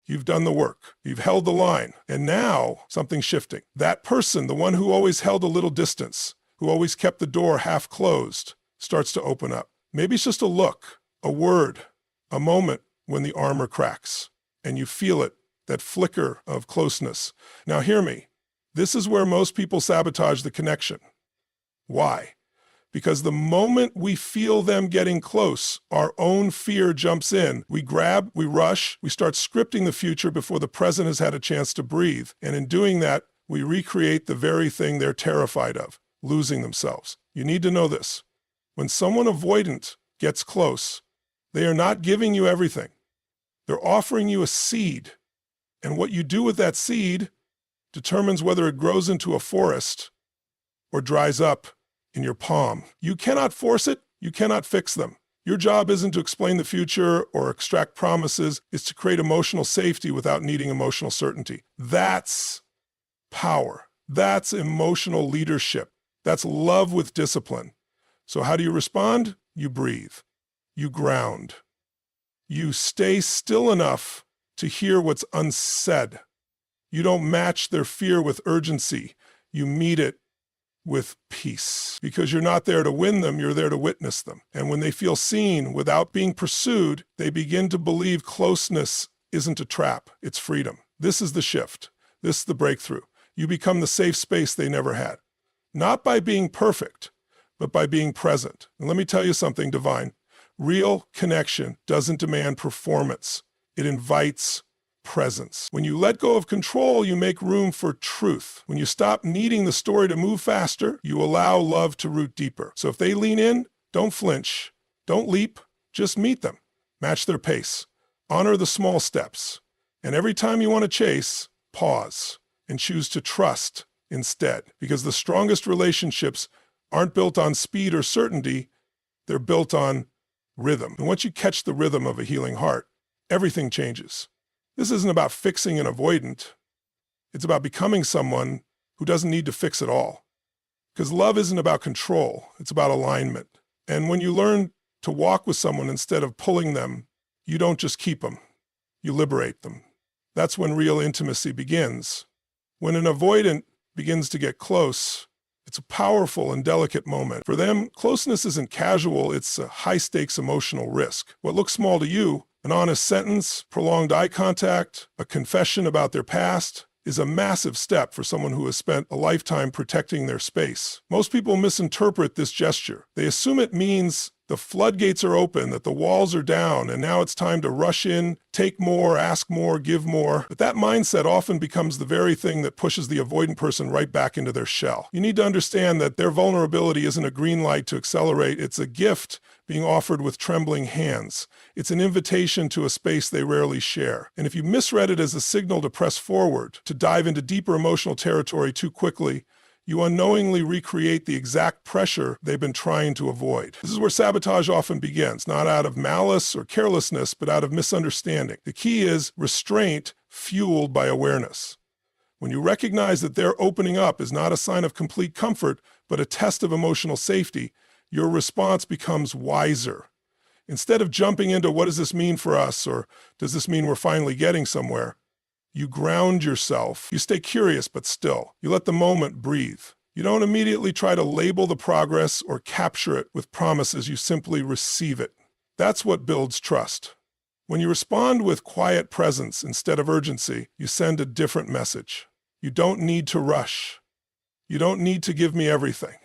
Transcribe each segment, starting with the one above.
You've done the work. You've held the line. And now something's shifting. That person, the one who always held a little distance, who always kept the door half closed, starts to open up. Maybe it's just a look, a word, a moment when the armor cracks and you feel it, that flicker of closeness. Now hear me. This is where most people sabotage the connection. Why? Because the moment we feel them getting close, our own fear jumps in. We grab, we rush, we start scripting the future before the present has had a chance to breathe. And in doing that, we recreate the very thing they're terrified of, losing themselves. You need to know this. When someone avoidant gets close, they are not giving you everything. They're offering you a seed. And what you do with that seed determines whether it grows into a forest or dries up in your palm. You cannot force it. You cannot fix them. Your job isn't to explain the future or extract promises. It's to create emotional safety without needing emotional certainty. That's power. That's emotional leadership. That's love with discipline. So how do you respond? You breathe. You ground. You stay still enough to hear what's unsaid. You don't match their fear with urgency. You meet it with peace. Because you're not there to win them, you're there to witness them. And when they feel seen without being pursued, they begin to believe closeness isn't a trap, it's freedom. This is the shift. This is the breakthrough. You become the safe space they never had. Not by being perfect, but by being present. And let me tell you something, Divine. Real connection doesn't demand performance. It invites presence. When you let go of control, you make room for truth. When you stop needing the story to move faster, you allow love to root deeper. So if they lean in, don't flinch. Don't leap. Just meet them. Match their pace. Honor the small steps. And every time you want to chase, pause and choose to trust instead. Because the strongest relationships aren't built on speed or certainty. They're built on rhythm. And once you catch the rhythm of a healing heart, everything changes. This isn't about fixing an avoidant. It's about becoming someone who doesn't need to fix it all. Because love isn't about control. It's about alignment. And when you learn to walk with someone instead of pulling them, you don't just keep them. You liberate them. That's when real intimacy begins. When an avoidant begins to get close, it's a powerful and delicate moment. For them, closeness isn't casual, it's a high-stakes emotional risk. What looks small to you, an honest sentence, prolonged eye contact, a confession about their past, is a massive step for someone who has spent a lifetime protecting their space. Most people misinterpret this gesture. They assume it means the floodgates are open, that the walls are down, and now it's time to rush in, take more, ask more, give more. But that mindset often becomes the very thing that pushes the avoidant person right back into their shell. You need to understand that their vulnerability isn't a green light to accelerate. It's a gift being offered with trembling hands. It's an invitation to a space they rarely share. And if you misread it as a signal to press forward, to dive into deeper emotional territory too quickly, you unknowingly recreate the exact pressure they've been trying to avoid. This is where sabotage often begins, not out of malice or carelessness, but out of misunderstanding. The key is restraint fueled by awareness. When you recognize that their opening up is not a sign of complete comfort, but a test of emotional safety, your response becomes wiser. Instead of jumping into what does this mean for us, or does this mean we're finally getting somewhere, you ground yourself. You stay curious, but still. You let the moment breathe. You don't immediately try to label the progress or capture it with promises. You simply receive it. That's what builds trust. When you respond with quiet presence instead of urgency, you send a different message. You don't need to rush. You don't need to give me everything.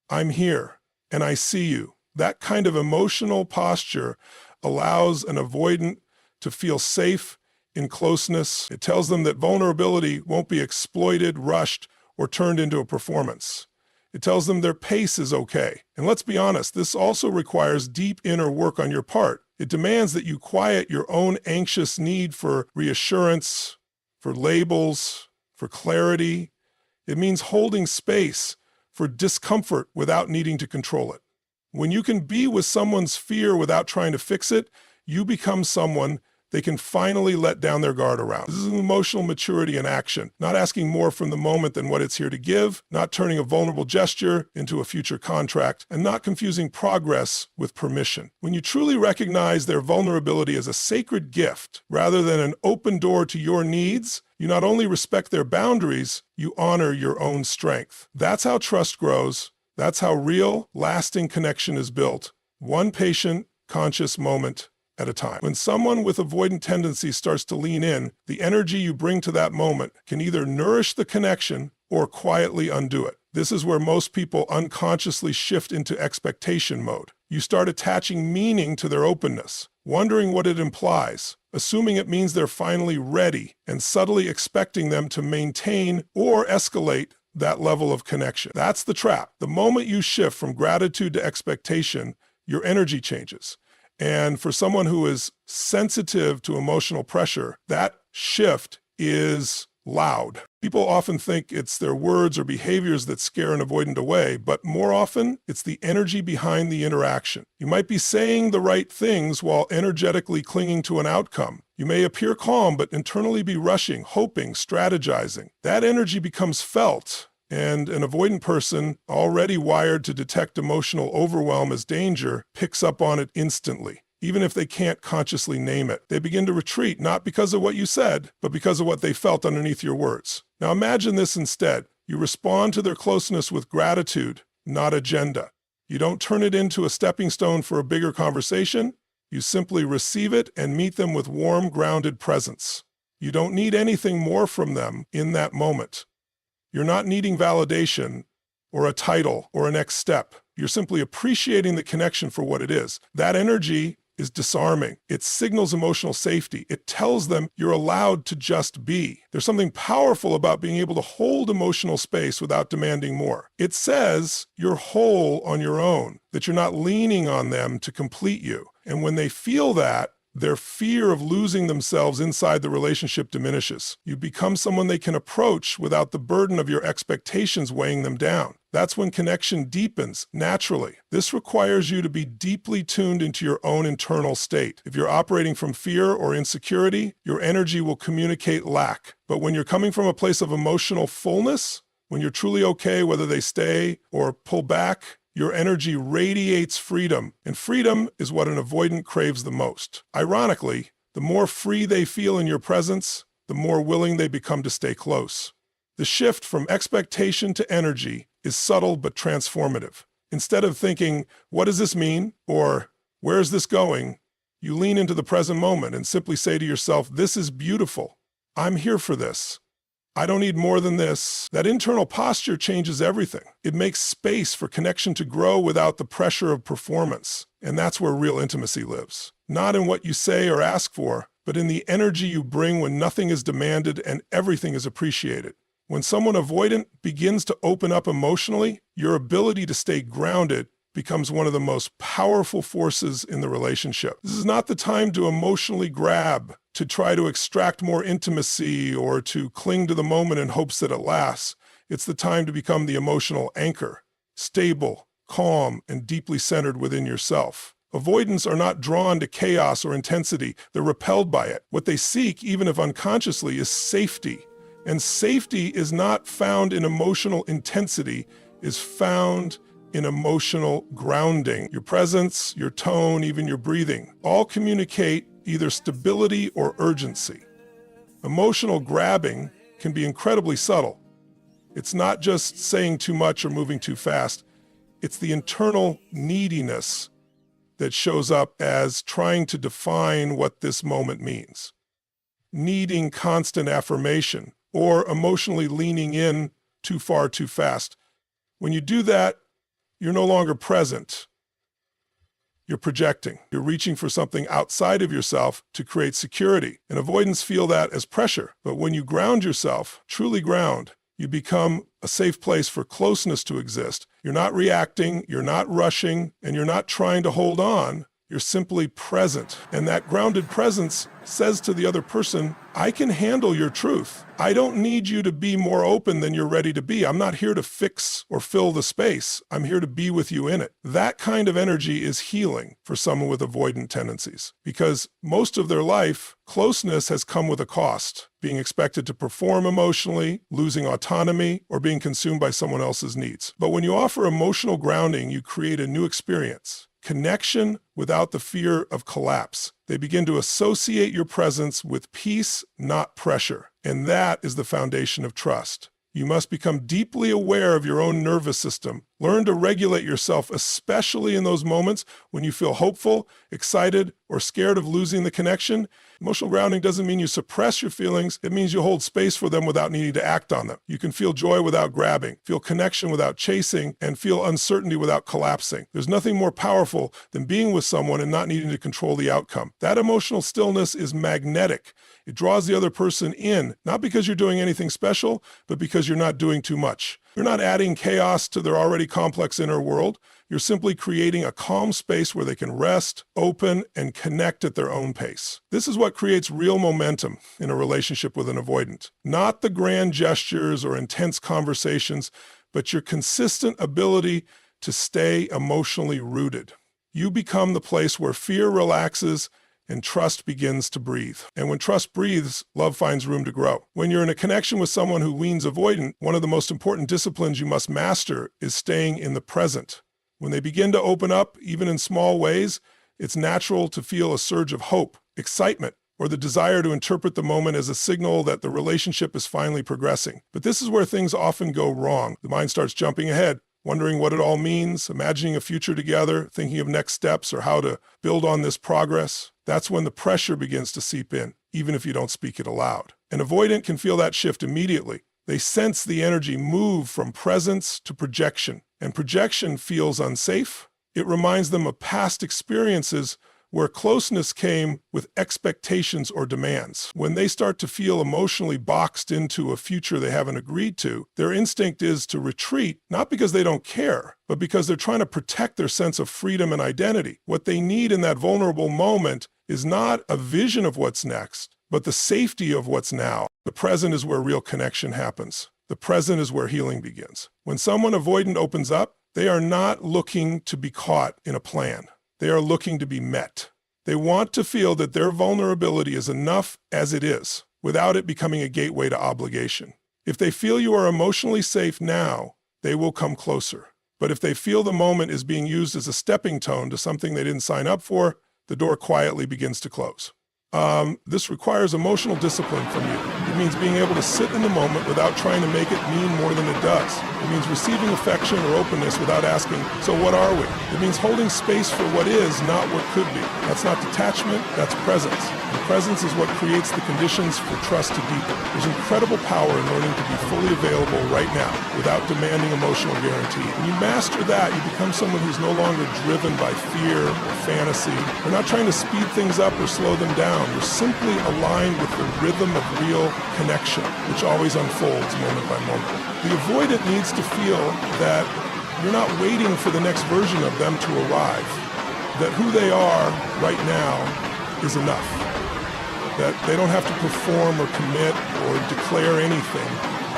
I'm here, and I see you. That kind of emotional posture allows an avoidant to feel safe in closeness. It tells them that vulnerability won't be exploited, rushed, or turned into a performance. It tells them their pace is okay. And let's be honest, this also requires deep inner work on your part. It demands that you quiet your own anxious need for reassurance, for labels, for clarity. It means holding space for discomfort without needing to control it. When you can be with someone's fear without trying to fix it, you become someone they can finally let down their guard around. This is emotional maturity in action, not asking more from the moment than what it's here to give, not turning a vulnerable gesture into a future contract, and not confusing progress with permission. When you truly recognize their vulnerability as a sacred gift rather than an open door to your needs, you not only respect their boundaries, you honor your own strength. That's how trust grows. That's how real, lasting connection is built, one patient, conscious moment at a time. When someone with avoidant tendencies starts to lean in, the energy you bring to that moment can either nourish the connection or quietly undo it. This is where most people unconsciously shift into expectation mode. You start attaching meaning to their openness, wondering what it implies, assuming it means they're finally ready, and subtly expecting them to maintain or escalate that level of connection. That's the trap. The moment you shift from gratitude to expectation, your energy changes. And for someone who is sensitive to emotional pressure, that shift is loud. People often think it's their words or behaviors that scare an avoidant away, but more often, it's the energy behind the interaction. You might be saying the right things while energetically clinging to an outcome. You may appear calm, but internally be rushing, hoping, strategizing. That energy becomes felt, and an avoidant person, already wired to detect emotional overwhelm as danger, picks up on it instantly. Even if they can't consciously name it, they begin to retreat, not because of what you said, but because of what they felt underneath your words. Now imagine this instead. You respond to their closeness with gratitude, not agenda. You don't turn it into a stepping stone for a bigger conversation. You simply receive it and meet them with warm, grounded presence. You don't need anything more from them in that moment. You're not needing validation or a title or a next step. You're simply appreciating the connection for what it is. That energy is disarming. It signals emotional safety. It tells them you're allowed to just be. There's something powerful about being able to hold emotional space without demanding more. It says you're whole on your own, that you're not leaning on them to complete you. And when they feel that, their fear of losing themselves inside the relationship diminishes. You become someone they can approach without the burden of your expectations weighing them down. That's when connection deepens naturally. This requires you to be deeply tuned into your own internal state. If you're operating from fear or insecurity, your energy will communicate lack. But when you're coming from a place of emotional fullness, when you're truly okay whether they stay or pull back, your energy radiates freedom, and freedom is what an avoidant craves the most. Ironically, the more free they feel in your presence, the more willing they become to stay close. The shift from expectation to energy is subtle but transformative. Instead of thinking, what does this mean? Or where is this going? You lean into the present moment and simply say to yourself, this is beautiful. I'm here for this. I don't need more than this. That internal posture changes everything. It makes space for connection to grow without the pressure of performance. And that's where real intimacy lives. Not in what you say or ask for, but in the energy you bring when nothing is demanded and everything is appreciated. When someone avoidant begins to open up emotionally, your ability to stay grounded becomes one of the most powerful forces in the relationship. This is not the time to emotionally grab, to try to extract more intimacy, or to cling to the moment in hopes that it lasts. It's the time to become the emotional anchor, stable, calm, and deeply centered within yourself. Avoidants are not drawn to chaos or intensity. They're repelled by it. What they seek, even if unconsciously, is safety. And safety is not found in emotional intensity, is found in emotional grounding. Your presence, your tone, even your breathing, all communicate either stability or urgency. Emotional grabbing can be incredibly subtle. It's not just saying too much or moving too fast. It's the internal neediness that shows up as trying to define what this moment means. Needing constant affirmation or emotionally leaning in too far too fast. When you do that, you're no longer present. You're projecting. You're reaching for something outside of yourself to create security. And avoidants feel that as pressure. But when you ground yourself, truly ground, you become a safe place for closeness to exist. You're not reacting, you're not rushing, and you're not trying to hold on. You're simply present. And that grounded presence says to the other person, I can handle your truth. I don't need you to be more open than you're ready to be. I'm not here to fix or fill the space. I'm here to be with you in it. That kind of energy is healing for someone with avoidant tendencies, because most of their life, closeness has come with a cost, being expected to perform emotionally, losing autonomy, or being consumed by someone else's needs. But when you offer emotional grounding, you create a new experience. Connection without the fear of collapse. They begin to associate your presence with peace, not pressure. And that is the foundation of trust. You must become deeply aware of your own nervous system. Learn to regulate yourself, especially in those moments when you feel hopeful, excited, or scared of losing the connection. Emotional grounding doesn't mean you suppress your feelings. It means you hold space for them without needing to act on them. You can feel joy without grabbing, feel connection without chasing, and feel uncertainty without collapsing. There's nothing more powerful than being with someone and not needing to control the outcome. That emotional stillness is magnetic. It draws the other person in, not because you're doing anything special, but because you're not doing too much. You're not adding chaos to their already complex inner world. You're simply creating a calm space where they can rest, open, and connect at their own pace. This is what creates real momentum in a relationship with an avoidant. Not the grand gestures or intense conversations, but your consistent ability to stay emotionally rooted. You become the place where fear relaxes and trust begins to breathe. And when trust breathes, love finds room to grow. When you're in a connection with someone who leans avoidant, one of the most important disciplines you must master is staying in the present. When they begin to open up, even in small ways, it's natural to feel a surge of hope, excitement, or the desire to interpret the moment as a signal that the relationship is finally progressing. But this is where things often go wrong. The mind starts jumping ahead, wondering what it all means, imagining a future together, thinking of next steps or how to build on this progress. That's when the pressure begins to seep in, even if you don't speak it aloud. An avoidant can feel that shift immediately. They sense the energy move from presence to projection, and projection feels unsafe. It reminds them of past experiences where closeness came with expectations or demands. When they start to feel emotionally boxed into a future they haven't agreed to, their instinct is to retreat, not because they don't care, but because they're trying to protect their sense of freedom and identity. What they need in that vulnerable moment is not a vision of what's next, but the safety of what's now. The present is where real connection happens. The present is where healing begins. When someone avoidant opens up, they are not looking to be caught in a plan. They are looking to be met. They want to feel that their vulnerability is enough as it is, without it becoming a gateway to obligation. If they feel you are emotionally safe now, they will come closer. But if they feel the moment is being used as a stepping stone to something they didn't sign up for, the door quietly begins to close. This requires emotional discipline from you. It means being able to sit in the moment without trying to make it mean more than it does. It means receiving affection or openness without asking, so what are we? It means holding space for what is, not what could be. That's not detachment, that's presence. And presence is what creates the conditions for trust to deepen. There's incredible power in learning to be fully available right now without demanding emotional guarantee. When you master that, you become someone who's no longer driven by fear or fantasy. You're not trying to speed things up or slow them down. You're simply aligned with the rhythm of real connection, which always unfolds moment by moment. The avoidant needs to feel that you're not waiting for the next version of them to arrive, that who they are right now is enough, that they don't have to perform or commit or declare anything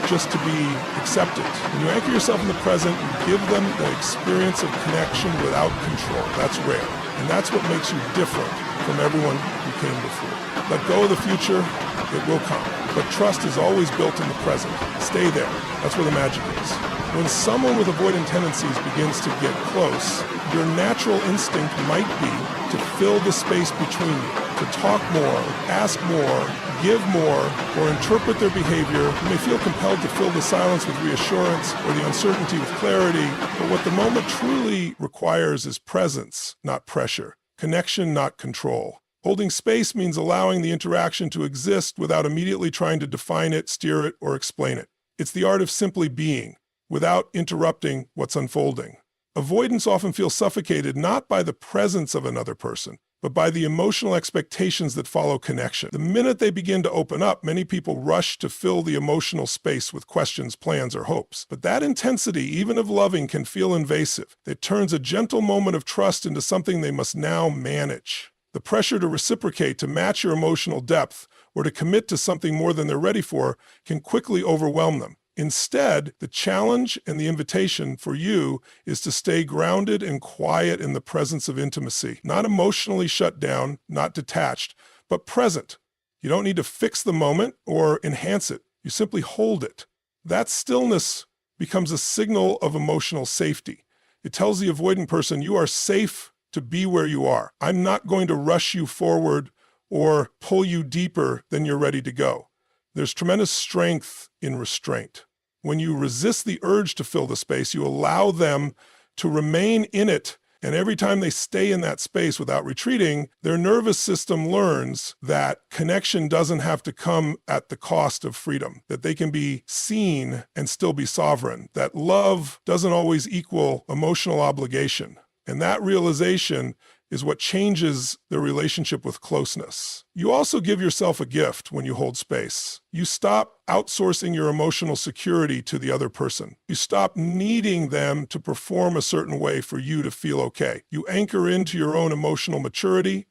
just to be accepted. When you anchor yourself in the present, you give them the experience of connection without control. That's rare, and that's what makes you different from everyone who came before. Let go of the future, it will come. But trust is always built in the present. Stay there. That's where the magic is. When someone with avoidant tendencies begins to get close, your natural instinct might be to fill the space between you, to talk more, ask more, give more, or interpret their behavior. You may feel compelled to fill the silence with reassurance or the uncertainty with clarity, but what the moment truly requires is presence, not pressure. Connection, not control. Holding space means allowing the interaction to exist without immediately trying to define it, steer it, or explain it. It's the art of simply being, without interrupting what's unfolding. Avoidants often feel suffocated not by the presence of another person, but by the emotional expectations that follow connection. The minute they begin to open up, many people rush to fill the emotional space with questions, plans, or hopes. But that intensity, even of loving, can feel invasive. It turns a gentle moment of trust into something they must now manage. The pressure to reciprocate, to match your emotional depth, or to commit to something more than they're ready for can quickly overwhelm them. Instead, the challenge and the invitation for you is to stay grounded and quiet in the presence of intimacy, not emotionally shut down, not detached, but present. You don't need to fix the moment or enhance it. You simply hold it. That stillness becomes a signal of emotional safety. It tells the avoidant person, you are safe to be where you are. I'm not going to rush you forward or pull you deeper than you're ready to go. There's tremendous strength in restraint. When you resist the urge to fill the space, you allow them to remain in it, and every time they stay in that space without retreating, their nervous system learns that connection doesn't have to come at the cost of freedom, that they can be seen and still be sovereign, that love doesn't always equal emotional obligation. And that realization is what changes their relationship with closeness. You also give yourself a gift when you hold space. You stop outsourcing your emotional security to the other person. You stop needing them to perform a certain way for you to feel okay. You anchor into your own emotional maturity,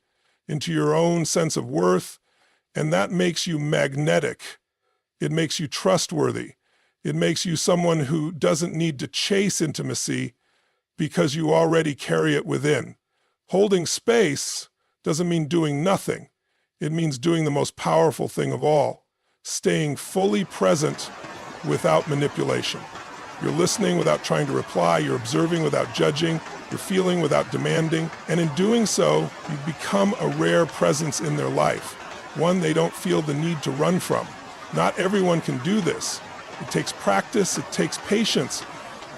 into your own sense of worth, and that makes you magnetic. It makes you trustworthy. It makes you someone who doesn't need to chase intimacy because you already carry it within. Holding space doesn't mean doing nothing. It means doing the most powerful thing of all, staying fully present without manipulation. You're listening without trying to reply, you're observing without judging, you're feeling without demanding, and in doing so, you become a rare presence in their life, one they don't feel the need to run from. Not everyone can do this. It takes practice, it takes patience.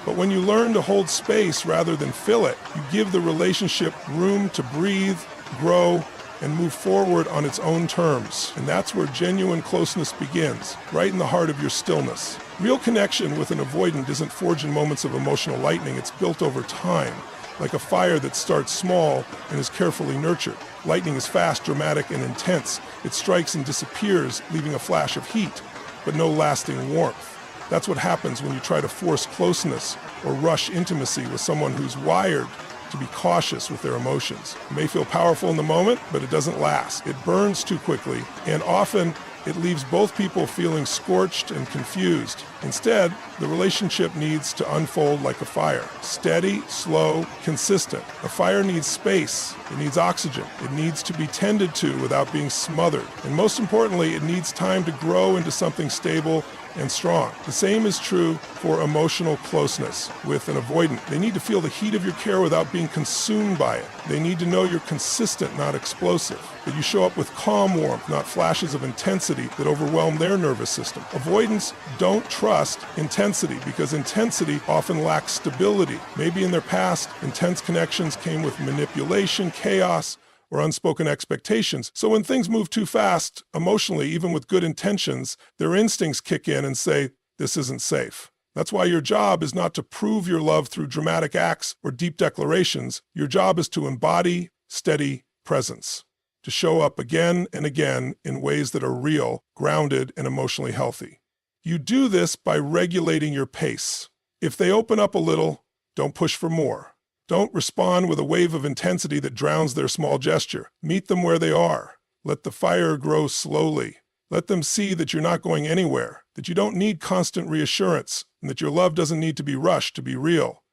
But when you learn to hold space rather than fill it, you give the relationship room to breathe, grow, and move forward on its own terms. And that's where genuine closeness begins, right in the heart of your stillness. Real connection with an avoidant isn't forged in moments of emotional lightning. It's built over time, like a fire that starts small and is carefully nurtured. Lightning is fast, dramatic, and intense. It strikes and disappears, leaving a flash of heat, but no lasting warmth. That's what happens when you try to force closeness or rush intimacy with someone who's wired to be cautious with their emotions. It may feel powerful in the moment, but it doesn't last. It burns too quickly, and often it leaves both people feeling scorched and confused. Instead, the relationship needs to unfold like a fire. Steady, slow, consistent. A fire needs space. It needs oxygen. It needs to be tended to without being smothered. And most importantly, it needs time to grow into something stable and strong. The same is true for emotional closeness with an avoidant. They need to feel the heat of your care without being consumed by it. They need to know you're consistent, not explosive. That you show up with calm warmth, not flashes of intensity that overwhelm their nervous system. Avoidants don't trust intensity because intensity often lacks stability. Maybe in their past, intense connections came with manipulation, chaos, or unspoken expectations. So when things move too fast, emotionally, even with good intentions, their instincts kick in and say, this isn't safe. That's why your job is not to prove your love through dramatic acts or deep declarations. Your job is to embody steady presence, to show up again and again in ways that are real, grounded, and emotionally healthy. You do this by regulating your pace. If they open up a little, don't push for more. Don't respond with a wave of intensity that drowns their small gesture. Meet them where they are. Let the fire grow slowly. Let them see that you're not going anywhere, that you don't need constant reassurance, and that your love doesn't need to be rushed to be real.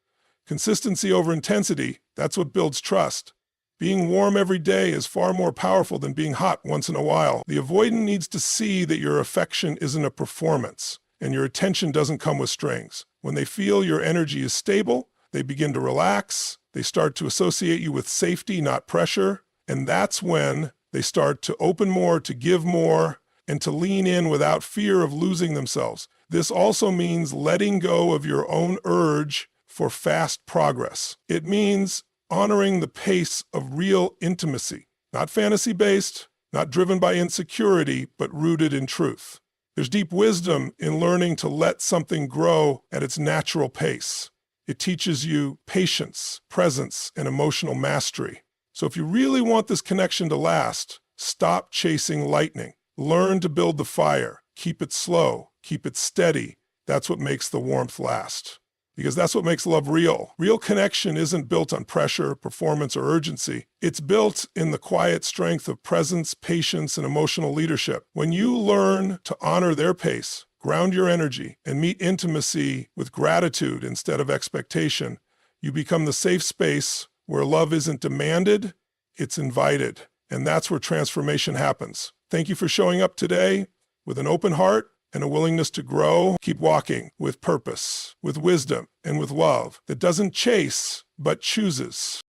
Consistency over intensity, that's what builds trust. Being warm every day is far more powerful than being hot once in a while. The avoidant needs to see that your affection isn't a performance, and your attention doesn't come with strings. When they feel your energy is stable, they begin to relax, they start to associate you with safety, not pressure, and that's when they start to open more, to give more, and to lean in without fear of losing themselves. This also means letting go of your own urge for fast progress. It means honoring the pace of real intimacy, not fantasy-based, not driven by insecurity, but rooted in truth. There's deep wisdom in learning to let something grow at its natural pace. It teaches you patience, presence, and emotional mastery. So if you really want this connection to last, stop chasing lightning. Learn to build the fire. Keep it slow. Keep it steady. That's what makes the warmth last. Because that's what makes love real. Real connection isn't built on pressure, performance, or urgency. It's built in the quiet strength of presence, patience, and emotional leadership. When you learn to honor their pace, ground your energy, and meet intimacy with gratitude instead of expectation, you become the safe space where love isn't demanded, it's invited. And that's where transformation happens. Thank you for showing up today with an open heart and a willingness to grow. Keep walking with purpose, with wisdom, and with love that doesn't chase, but chooses.